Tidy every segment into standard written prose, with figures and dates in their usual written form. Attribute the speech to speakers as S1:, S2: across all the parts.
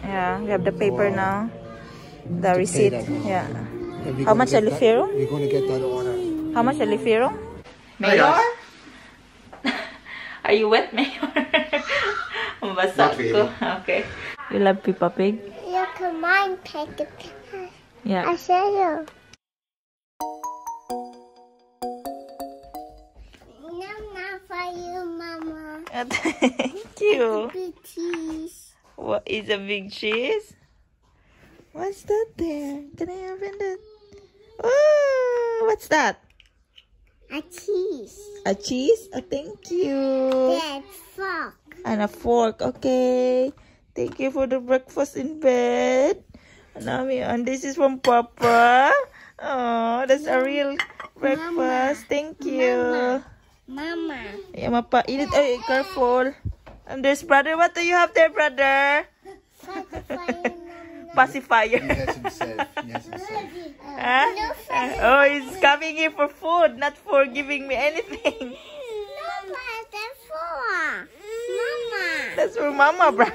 S1: Yeah, we have the paper now. The receipt. Yeah. How much a lifero?
S2: We're going to get that order.
S1: How much a lifero? Mayor? Are you wet, Mayor? Mabasa ko. Okay. You love Peppa Pig?
S3: You can mind Peppa Pig.
S1: Yeah.
S3: I say you. Not for you, Mama.
S1: Thank you.
S3: Big cheese.
S1: What is a big cheese? What's that there? Can I have that? Oh, what's that?
S3: A cheese.
S1: A cheese? Oh, thank you.
S3: That fork.
S1: And a fork. Okay. Thank you for the breakfast in bed. And this is from Papa. Oh, that's a real breakfast. Thank you.
S3: Mama.
S1: Yeah, Mapa. Eat it. Oh, careful. And there's brother. What do you have there, brother? Pacifier.
S2: Yes, himself. Yes, himself.
S1: Huh? Oh, he's coming here for food, not for giving me anything.
S3: Mama, that's for Mama.
S1: That's for Mama, bro.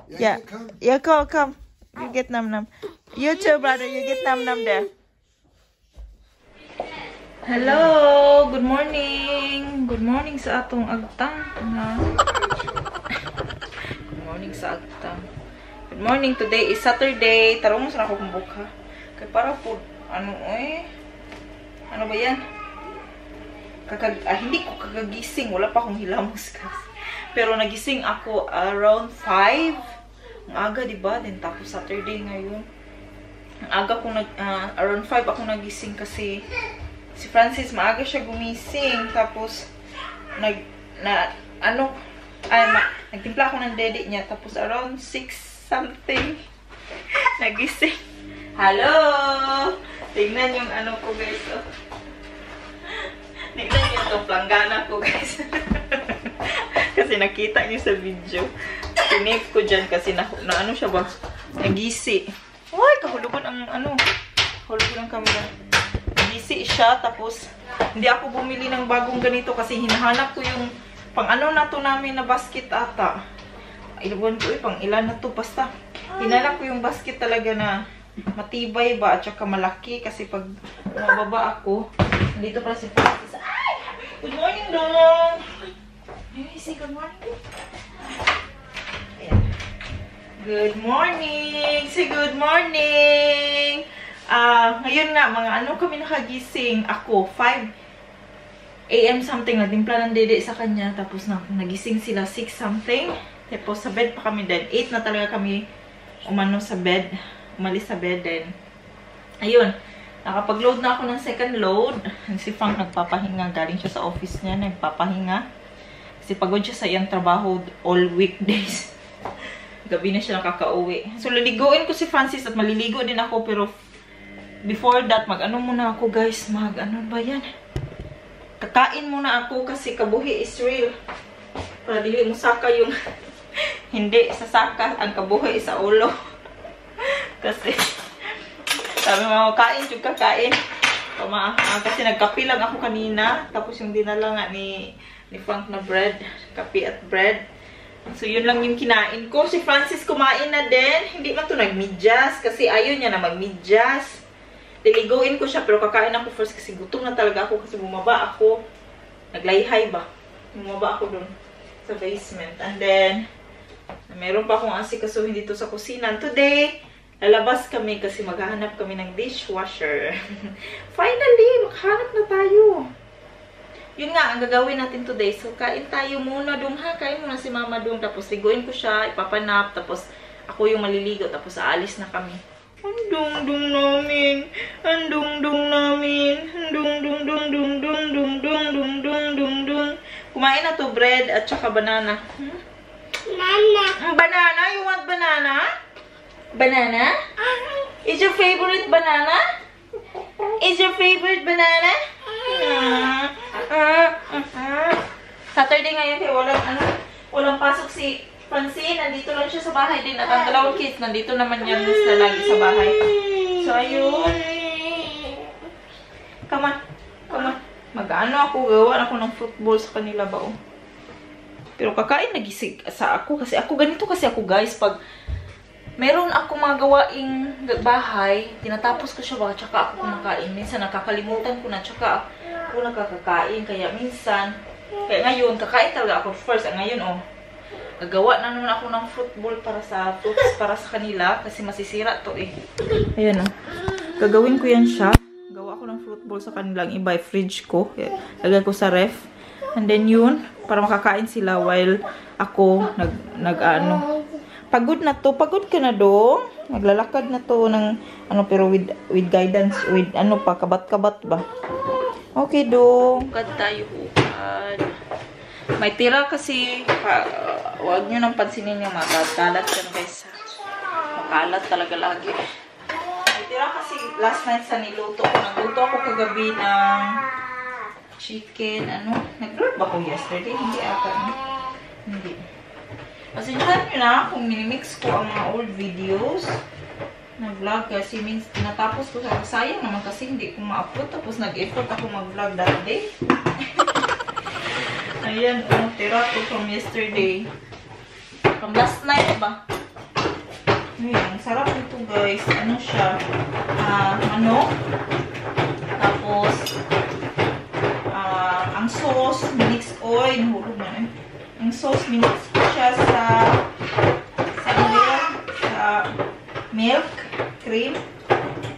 S1: Yeah, yeah, come. You get num. You too, brother. You get num there. Hello, good morning. Good morning sa atong agtang. Good morning sa agtang. Good morning. Today is Saturday. Tarong mo sa ako kung buka. Kaya para po, ano ba yan? Hindi ko kagagising. Wala pa akong hilamos kasi. Pero nagising ako around 5. Ang aga, diba? Then tapos Saturday ngayon. Ang aga ko around 5 ako nagising kasi si Francis maaga siya gumising. Tapos nagtimpla ako ng dede niya. Tapos around 6 something nagising. Hello! Tingnan yung ano ko, guys. Oh. Tingnan yung itong planggana ko, guys. Kasi nakita niyo sa video. Tinip ko dyan kasi na ano siya ba? Nagisi. Uy, kahulugan ang kahulugan ang camera. Nagisi siya, tapos hindi ako bumili ng bagong ganito kasi hinahanap ko yung pang ano na to namin na basket ata. Iluwan ko pang ilan na to. Basta, hinahanap ko yung basket talaga na matibay ba at saka malaki kasi pag mababa ako, dito pala si Francis. Ay! Good morning, Dong! Say good morning. Ayan. Good morning! Say good morning! Ngayon nga, mga ano kami nakagising. Ako, 5 AM something. Nagtimpla ng dede sa kanya. Tapos nagising sila 6 something. Tapos sa bed pa kami din. 8 na talaga kami umano sa bed. Umalis sa bed din. Ayun. Nakapag-load na ako ng second load. Si Frank nagpapahinga. Galing siya sa office niya. Nagpapahinga. Kasi pagod siya sa iyang trabaho all weekdays. Gabi na siya nakaka-uwi. So, liliguin ko si Francis at maliligo din ako. Pero, before that, mag-ano muna ako, guys. Mag-ano ba yan? Kakain muna ako kasi kabuhi is real. Para dili mo saka yung hindi sa saka. Ang kabuhi sa ulo. Kasi, sabi mo, kain yung kakain. Kasi nagkapi lang ako kanina. Tapos yung dinala nga ni Frank na bread. Kape at bread. So, yun lang yung kinain ko. Si Francis kumain na din. Hindi man to nagmidyas. Kasi ayaw niya na magmidyas. Diliguin ko siya. Pero kakain ako first kasi gutom na talaga ako. Kasi bumaba ako. Naglayhay ba? Bumaba ako dun sa basement. And then, meron pa akong asikasuhin dito sa kusina. Today, lalabas kami kasi maghahanap kami ng dishwasher. Finally, maghanap na tayo. Yun nga, ang gagawin natin today. So, kain tayo muna dong ha. Kain muna si Mama dong. Tapos, liguin ko siya, ipapanap. Tapos, ako yung maliligo. Tapos, aalis na kami. Ang dung-dung namin. Ang dung-dung namin. Ang dung-dung-dung-dung-dung-dung-dung-dung-dung. Kumain na to, bread at saka banana.
S3: Banana.
S1: Banana? You want banana? Banana? Is your favorite banana? Is your favorite banana? Saturday ngayon kaya walang pasok si Francine. Nandito lang siya sa bahay din. At ang dalawang kids, nandito naman yan sila lagi sa bahay. So, ayun. Come on. Mag-ano ako, gawa ako ng football sa kanila ba, oh. Pero kakain nagisig sa ako kasi ako ganito kasi ako guys pag meron ako mga gawaing bahay, tinatapos ko siya ba tsaka ako kumakain. Minsan nakakalimutan ko na tsaka ako nakakakain kaya minsan kaya ngayon kakain talaga ako first. Ngayon gagawa na naman ako ng fruit bowl para sa fruits para sa kanila kasi masisira to eh. Ayan gagawin ko yan siya. Gawa ko ng fruit bowl sa kanilang iba fridge ko. Lagay ko sa ref. And then yun, para makakain sila while ako pagod na to. Pagod ka na dong. Maglalakad na to ng pero with guidance, with kabat-kabat ba. Okay dong. Hukad tayo, hukad. May tira kasi, huwag nyo nang pansinin yung makalat yan guys. Makalat talaga lagi. May tira kasi last night sa niluto ko. Nagluto ako kagabi ng chicken, nag-vlog ba ko yesterday? Hindi ata, hindi. Pasensyahan nyo na kung minimix ko ang mga old videos na vlog kasi means tinatapos ko sa sayang naman kasi hindi ko ma-upload tapos nag-effort ako mag-vlog that day. Ayan, tira ko from yesterday. From last night ba? Ayan, ang sarap nito guys. Ano siya? Manok. Tapos, ang sauce, minix oil, nahulog na ang sauce, minix ko siya sa milk, cream.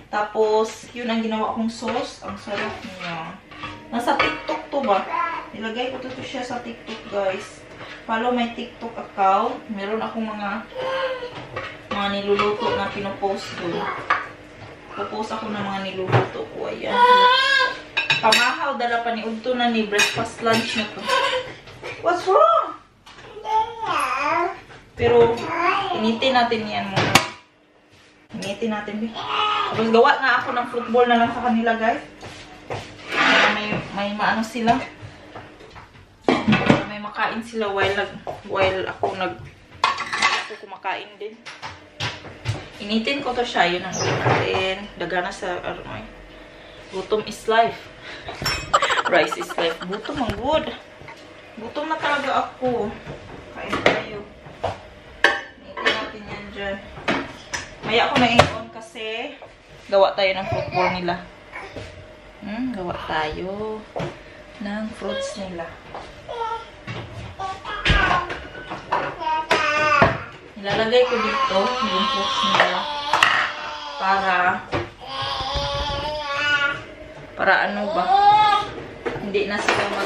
S1: Tapos, yun ang ginawa kong sauce. Ang sarap niya. Nasa TikTok to ba? Nilagay ko to siya sa TikTok, guys. Follow my TikTok account. Meron akong mga niluluto na pinopost doon. Popost ako ng mga niluluto ko. Ayan. Pamahaw, dala pa ni Udto na ni breakfast lunch na to. What's wrong? Pero, initin natin yan muna. Initin natin. Tapos gawa nga ako ng fruit bowl na lang sa kanila, guys. May maano sila. May makain sila while ako kumakain din. Initin ko to siya. Yun ang ulit natin. Dagana sa, gutom is life. Rice is life. Gutom ang good. Gutom na talaga ako. Kain tayo. Initin natin yan dyan. Maya ako na-in-on kasi gawa tayo ng fruit bowl nila. Gawa tayo ng fruits nila. Nilalagay ko dito yung fruits nila para ano ba, hindi na sila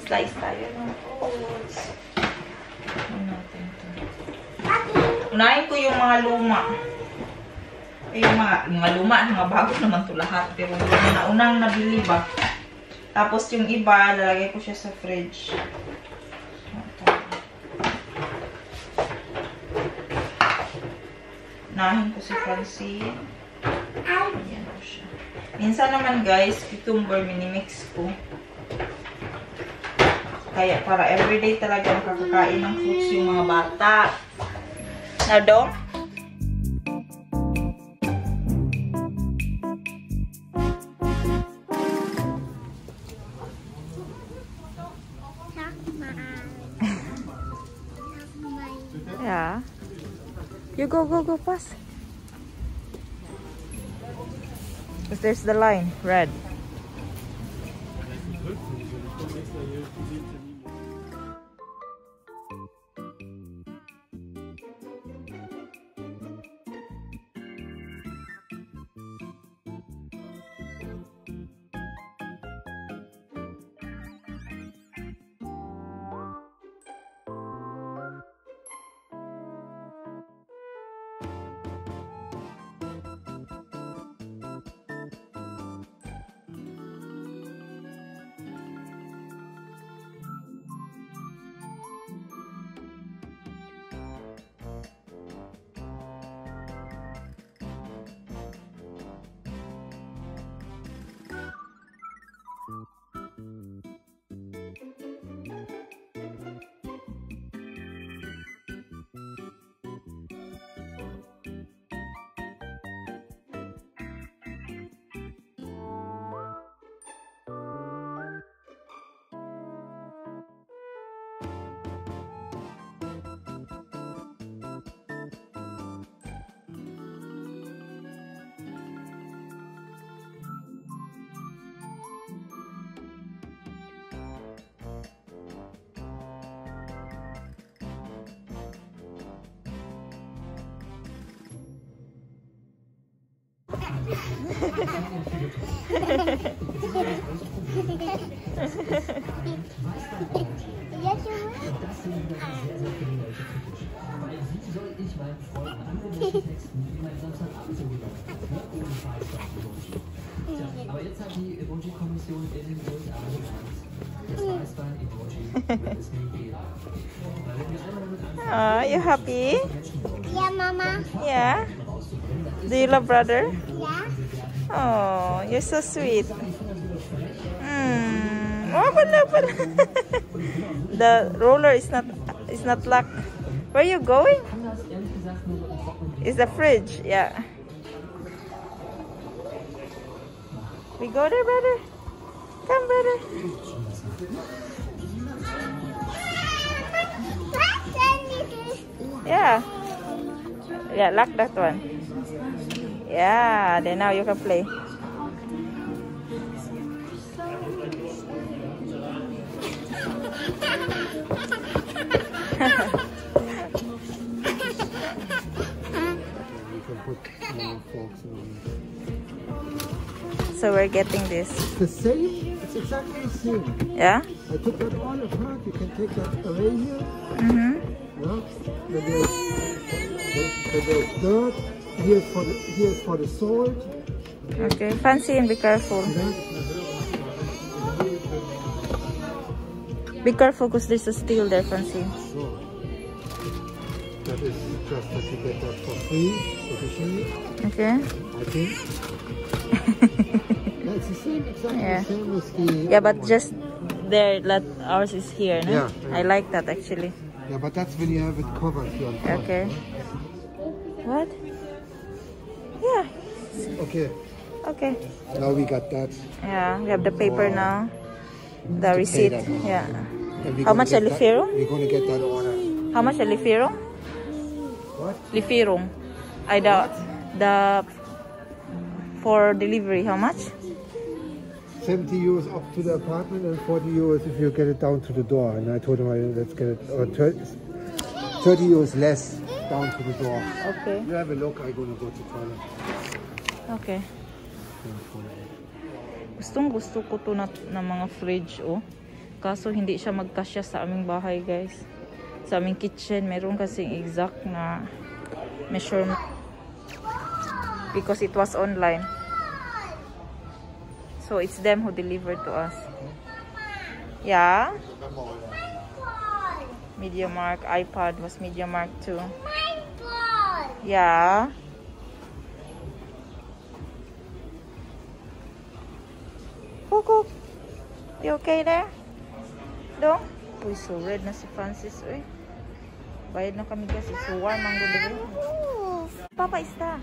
S1: slice tayo ng fruits. Unahin ko yung mga luma. Yung mga luma, mga bago naman to lahat. Pero yung naunang nabili ba. Tapos yung iba, lalagay ko siya sa fridge. Unahin ko si Francine. Ayan ko siya. Minsan naman guys, cucumber minimix ko. Kaya para everyday talaga makakakain ng fruits yung mga bata. Now, dong? Yeah. You go, pass. Because there's the line, red.
S4: Aber jetzt hat die Emoji-Kommission in den USA das Weißwein-Emoji, wenn es nie geht.
S1: You happy?
S3: Yeah, Mama.
S1: Yeah. Do you love brother?
S3: Yeah.
S1: Oh, you're so sweet. Oh, pala. The roller is not locked. Where are you going? It's the fridge. Yeah. We go there, brother. Come, brother. Yeah. Yeah, lock that one. Yeah, then now you can play.
S2: You can put more forks in.
S1: So we're getting this.
S2: The same? It's exactly the same.
S1: Yeah?
S2: I took that all apart. You can take that away here.
S1: Mm-hmm.
S2: Yeah? Then there's dirt. Here's for the salt.
S1: Okay. Fancy and be careful. Be careful because there's a steel there, Fancy.
S2: So, that is just that you get that for free, officially,
S1: Okay.
S2: I think. Yeah, it's the same, exactly
S1: Yeah.
S2: the same as the
S1: Yeah,
S2: other
S1: but
S2: one.
S1: just there, ours is here, no?
S2: Yeah,
S1: I like that actually.
S2: Yeah, but that's when you have it covered here on top.
S1: Okay. What? Yeah.
S2: Okay,
S1: Okay.
S2: now we got that.
S1: Yeah, we have the paper
S2: Wow.
S1: now. The receipt.
S2: that now.
S1: Yeah.
S2: And we're
S1: How
S2: gonna
S1: much
S2: get
S1: a lifero?
S2: We're going to get that order.
S1: How much a lifirong?
S2: What?
S1: Lifirong. The for delivery, how much?
S2: 70 euros up to the apartment and 40 euros if you get it down to the door. And I told him, let's get it, or 30 euros less down to the door.
S1: Okay.
S2: You have a look, I'm going to go to toilet.
S1: Okay. Gusto ko to na mga fridge, oh. Kaso hindi siya magkasya sa aming bahay, guys. Sa aming kitchen, meron kasing exact na measurement. Because it was online. So it's them who delivered to us. Yeah? MediaMarkt, iPad was MediaMarkt too. Yeah. Coco, you okay there? Dong? Uy, so red na si Francis, uy. Bayad na kami kasi so warm ang gabi. Papa, isda.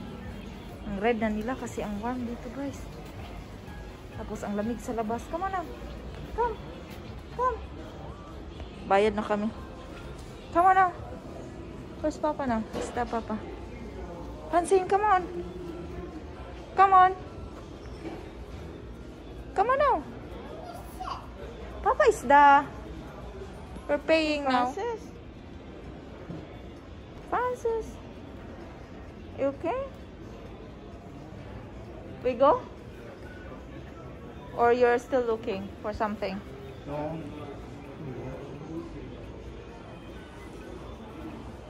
S1: Ang red na nila kasi ang warm dito, guys. Tapos ang lamig sa labas. Come on now. Come. Come. Bayad na kami. Come on now. Where's Papa now? Isda, Papa. Francine, come on. Come on. Come on now. Papa, isda. We're paying now. Francis. You okay? We go? Or you're still looking for something?
S2: No.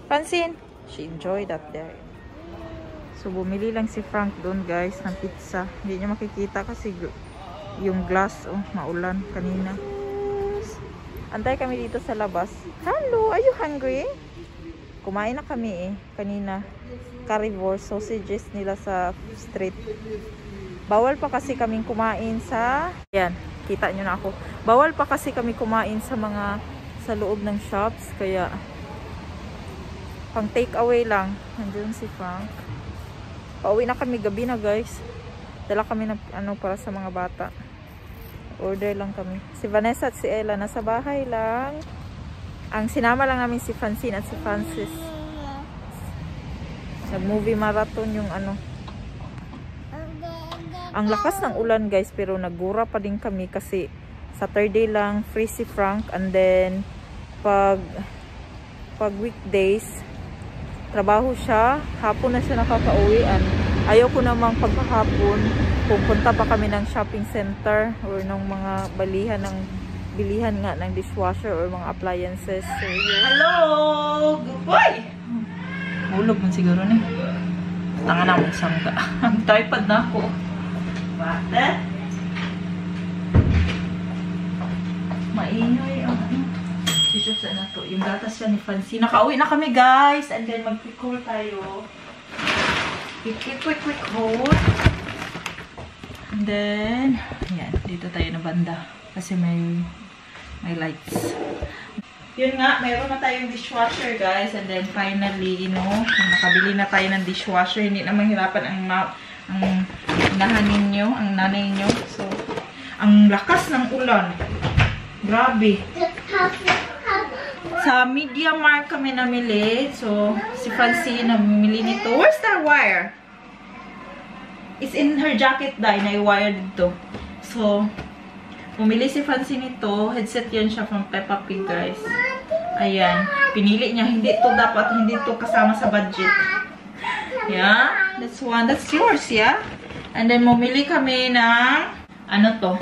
S1: Francine, she enjoyed that there. So, bumili lang si Frank doon, guys, ng pizza. Hindi niya makikita kasi yung glass, oh, maulan kanina. Antay kami dito sa labas. Hello, are you hungry? Kumain na kami kanina. Carnivore sausages nila sa street. Bawal pa kasi kaming kumain sa... Yan, kita nyo na ako. Bawal pa kasi kami kumain sa mga... sa loob ng shops. Kaya... pang take away lang. Nandiyan si Frank. Pauwi na kami gabi na, guys. Dala kami ng ano para sa mga bata. Order lang kami. Si Vanessa at si Ella nasa bahay lang. Ang sinama lang namin si Francine at si Francis. Nag-movie marathon yung ano. Ang lakas ng ulan, guys, pero nagura pa din kami kasi Saturday lang free si Frank, and then pag weekdays trabaho siya, hapon na siya nakakauwi, and Ayaw ko namang pagkahapon pupunta pa kami ng shopping center or ng mga bilihan nga ng dishwasher or mga appliances. So, hello! Good boy! Hulog man siguro ni. Tanga na akong sangga. Ang tripod na ako. Bate? Maingay ang ano. Dito sa na to. Yung gatas siya ni Fancy. Nakauwi na kami guys. And then mag-quick-haul tayo. Quick haul. And then, ayan, dito tayo na banda. Kasi may lights. Yun nga, mayroon na tayong dishwasher, guys. And then, finally, nakabili na tayo ng dishwasher. Hindi na mahirapan ang inahan ninyo, ang nanay nyo. So, ang lakas ng ulan. Grabe. Sa Media Markt kami namili. So, si Fancy namili nito. Where's that wire? It's in her jacket dye na i-wire dito. So, bumili si Fancy nito. Headset yan siya from Peppa Pig, guys. Ayan. Pinili niya. Hindi to dapat. Hindi to kasama sa budget. Yeah. That's one. That's yours, yeah? And then, bumili kami ng ano to?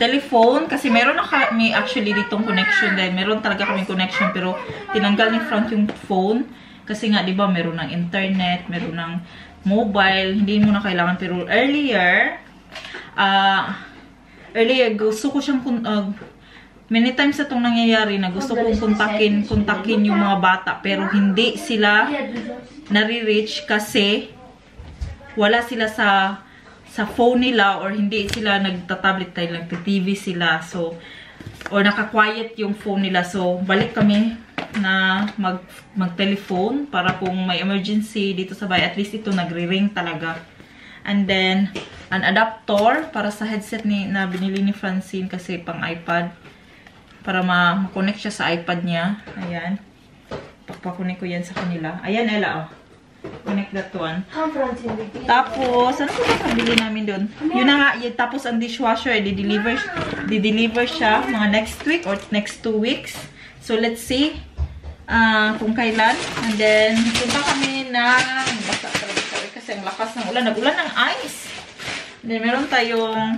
S1: Telephone, kasi meron na kami actually ditong connection dahil meron talaga kaming connection pero tinanggal ni Frank yung phone kasi nga 'di ba meron ng internet, meron ng mobile, hindi mo na kailangan pero earlier gusto ko siyang many times itong nangyayari na gusto kong kontakin yung mga bata pero hindi sila nare-reach kasi wala sila sa phone nila or hindi sila nagta-tablet tayo, nagta-TV sila. So, or naka-quiet yung phone nila. So, balik kami na mag-telephone para kung may emergency dito sa bahay. At least ito nagre-ring talaga. And then, an adapter para sa headset na binili ni Francine kasi pang iPad. Para ma-connect siya sa iPad niya. Ayan. Papakunin ko yan sa kanila. Ayan, Ella, oh. Connect that one. Tapos, ano ba nabili namin doon? Yun na nga, tapos ang dishwasher, di-deliver siya mga next week or next 2 weeks. So, let's see kung kailan. And then, punta kami ng basta talaga kasi ang lakas ng ulan. Nag-ulan ng ice. And then, meron tayong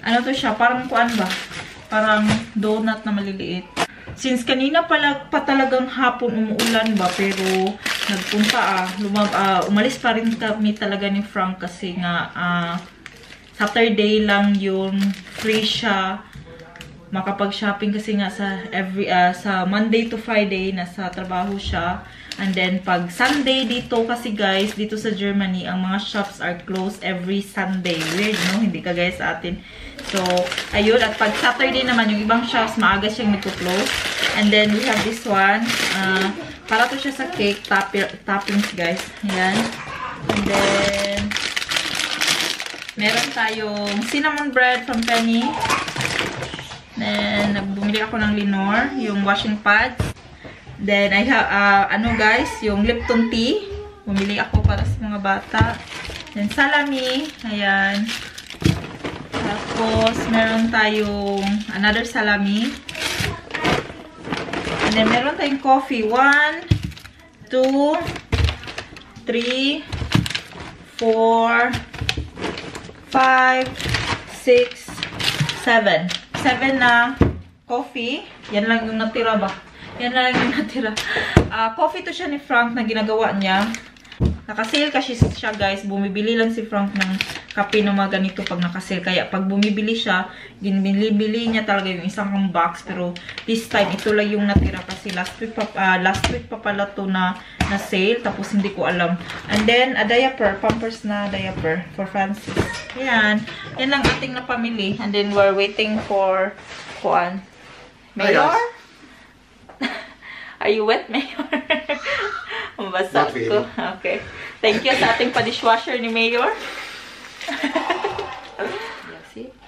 S1: ano to siya, parang kuan ba? Parang donut na maliliit. Since kanina pa talagang hapon umuulan ba, pero nagpunta umalis pa rin kami talaga ni Frank kasi nga Saturday lang yung free siya makapag-shopping kasi nga sa Monday to Friday nasa trabaho siya. And then pag Sunday dito kasi guys, dito sa Germany, ang mga shops are closed every Sunday. Weird, no? Hindi kagaya sa atin. So, ayun. At pag Saturday naman, yung ibang shops, maaga siyang nagko-close. And then, we have this one. Para to siya sa cake toppings, guys. Ayan. And then, meron tayong cinnamon bread from Penny. Then, bumili ako ng Lenore, yung washing pads. Then, I have, guys, yung Lipton tea. Bumili ako para sa mga bata. Then, salami. Ayan. Tapos, meron tayong another salami. And then, meron tayong coffee. 1, 2, 3, 4, 5, 6, 7. 7 na coffee. Yan lang yung natira ba? Yan lang yung natira. Coffee to siya ni Frank na ginagawa niya. Nakasale kasi siya, guys. Bumibili lang si Frank ng kape ng mga ganito pag nakasale. Kaya pag bumibili siya, binibili niya talaga yung isang box. Pero this time, ito lang yung natira kasi last week pa pala to na sale. Tapos hindi ko alam. And then, a diaper. Pampers na diaper for Francis. Yan. Yan lang ating napamili. And then, we're waiting for Juan. Mayor? Are you wet, Mayor? Mabasa ko. Okay. Thank you sa ating pa-dishwasher ni Mayor.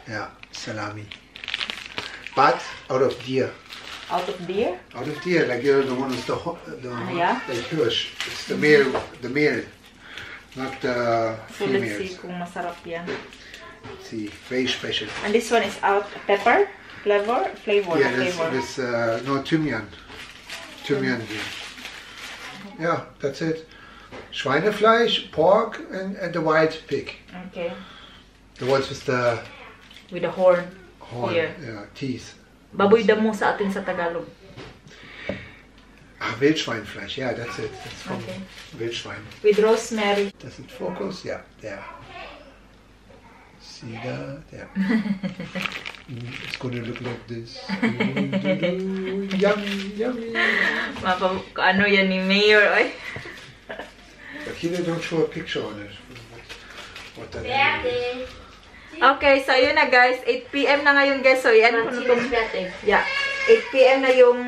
S2: Yeah, salami. But out of deer.
S1: Out of deer?
S2: Out of deer, like the one is
S1: yeah?
S2: the Hirsch. It's the male, not the female.
S1: So let's see kung masarap yan.
S2: Let's see, very special.
S1: And this one is out pepper flavor.
S2: Yeah, this no thymian. Thymian. Yeah, that's it. Schweinefleisch, pork, and the white pig.
S1: Okay.
S2: The ones with the
S1: With the horn.
S2: horn,
S1: Here.
S2: yeah, teeth.
S1: Baboy damo sa atin sa Tagalog.
S2: Ah, Wildschweinfleisch, yeah, that's it. That's from
S1: Okay.
S2: Wildschwein.
S1: With rosemary.
S2: Does it focus? Yeah, there. See that? There. It's gonna look like this. Yummy, yummy.
S1: Ano yan ni Mayor, oy.
S2: But here they don't show a picture on it. What that is.
S1: Okay, so yun na guys. 8 PM na ngayon guys. So yan. Yeah. 8 PM na yung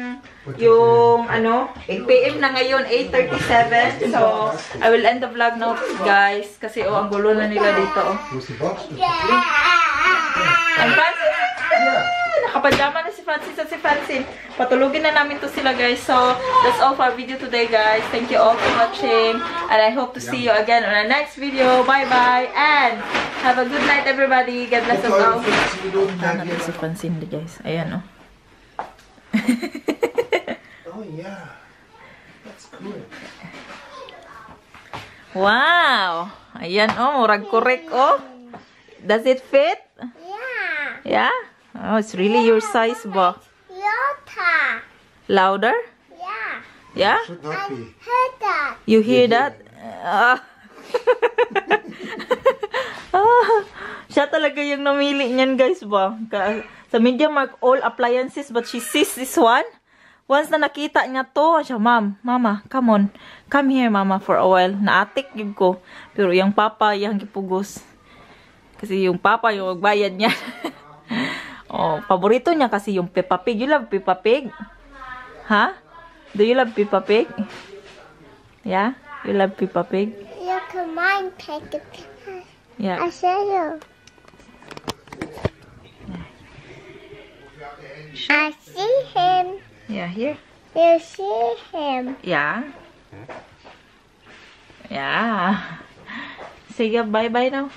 S1: ano, 8 PM na ngayon, 8:37. So, I will end the vlog now guys. Kasi ang gulo na nila dito.
S2: Where's the box?
S1: And Francis? Nakapajama na si Francis at si Francine. Patulugin na namin to sila guys. So, that's all for our video today guys. Thank you all for watching. And I hope to see you again on our next video. Bye-bye. And have a good night everybody. God bless us all. Natin si Francine guys. Ayan o.
S2: Oh yeah. That's good.
S1: Wow. Ayan o. Murag correct o. Does it fit?
S3: Yeah.
S1: Yeah? Oh, it's really your size ba?
S3: Yota.
S1: Louder?
S3: Yeah.
S1: Yeah?
S2: Should not be.
S3: Heard that.
S1: You hear that? Siya talaga yung namili niyan guys ba? Sa MediaMarkt all appliances but she sees this one. Once na nakita niya to, siya, Mama, come on. Come here, Mama, for a while. Naatik yun ko. Pero yung papa, yung gipugos. Kasi yung papa, yung magbayad niya. Oh, paborito niya kasi yung Peppa Pig. You love Peppa Pig? Huh? Do you love Peppa Pig? Yeah? You love Peppa Pig?
S3: You can mind take it.
S1: Yeah.
S3: I show you. I see him.
S1: Yeah, here.
S3: You see him.
S1: Yeah. Yeah. Sige, bye-bye now.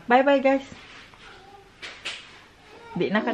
S1: Bye-bye, guys. Di na ka